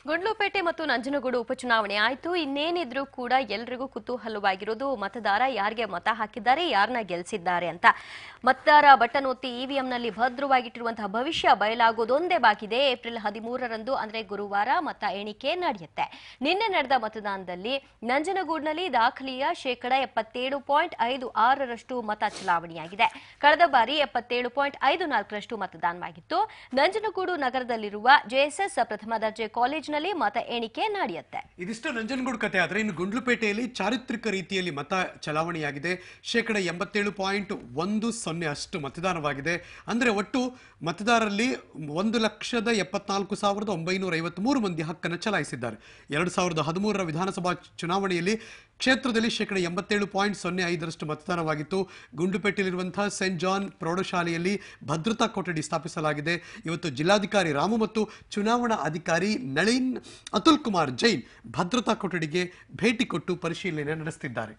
ಗುಂಡ್ಲುಪೇಟೆ ಮತ್ತು ನಂಜನಗೂಡು ಉಪಚುನಾವಣೆ ಆಯಿತು. ಇನ್ನೇನಿದ್ರೂ ಕೂಡ ಎಲ್ರಿಗೂ ಕುತೂಹಲವಾಗಿರೋದು ಮತದಾರ ಯಾರಿಗೆ ಮತ ಹಾಕಿದ್ದಾರೆ, ಯಾರನ್ನ ಗೆಲ್ಲಿಸಿದ್ದಾರೆ ಅಂತ. ಮತದಾರ ಬಟನ್ ಒತ್ತಿ ಇವಿಎಂನಲ್ಲಿ ಭದ್ರವಾಗಿಟ್ಟಿರುವಂತಹ ಭವಿಷ್ಯ ಬಯಲಾಗೋದೊಂದೇ ಬಾಕಿದೆ. ಏಪ್ರಿಲ್ 13ರಂದು ಅಂದ್ರೆ ಗುರುವಾರ ಮತ ಎಣಿಕೆ ನಡೆಯುತ್ತೆ. ನಿನ್ನೆ ನಡೆದ ಮತದಾನದಲ್ಲಿ ನಂಜನಗೂಡಿನಲ್ಲಿ ದಾಖಲೆಯ 77.56% ಮತ ಚಲಾವಣೆಯಾಗಿದೆ. ಕಳೆದ ಬಾರಿ 77.54% ಮತದಾನವಾಗಿತ್ತು. ನಂಜನಗೂಡು ನಗರದಲ್ಲಿರುವ ಜೆಎಸ್ಎಸ್ ಪ್ರಥಮ ದರ್ಜೆ ಕಾಲೇಜಿನಲ್ಲಿ ಮತ ಎಣಿಕೆ ನಡೆಯುತ್ತೆ. ಇದಿಷ್ಟು ನಂಜನಗೂಡು ಕತೆ. ಆದರೆ ಇನ್ನು ಗುಂಡ್ಲುಪೇಟೆಯಲ್ಲಿ ಚಾರಿತ್ರಿಕ ರೀತಿಯಲ್ಲಿ ಮತ ಚಲಾವಣೆಯಾಗಿದೆ. 87.10% ಮತದಾನವಾಗಿದೆ. ಅಂದರೆ ಒಟ್ಟು ಮತದಾರರಲ್ಲಿ 1,74,953 ಮಂದಿ ಹಕ್ಕನ್ನು ಚಲಾಯಿಸಿದ್ದಾರೆ. 2013ರ ವಿಧಾನಸಭಾ ಚುನಾವಣೆಯಲ್ಲಿ ಕ್ಷೇತ್ರದಲ್ಲಿ 87.05% ಮತದಾನವಾಗಿತ್ತು. ಗುಂಡ್ಲುಪೇಟೆಯಲ್ಲಿರುವಂತಹ ಸೆಂಟ್ ಜಾನ್ ಪ್ರೌಢಶಾಲೆಯಲ್ಲಿ ಭದ್ರತಾ ಕೊಠಡಿ ಸ್ಥಾಪಿಸಲಾಗಿದೆ. ಇವತ್ತು ಜಿಲ್ಲಾಧಿಕಾರಿ ರಾಮು ಮತ್ತು ಚುನಾವಣಾ ಅಧಿಕಾರಿ ನಳಿನ್ ಅತುಲ್ ಕುಮಾರ್ ಜೈನ್ ಭದ್ರತಾ ಕೊಠಡಿಗೆ ಭೇಟಿ ಕೊಟ್ಟು ಪರಿಶೀಲನೆ ನಡೆಸುತ್ತಿದ್ದಾರೆ.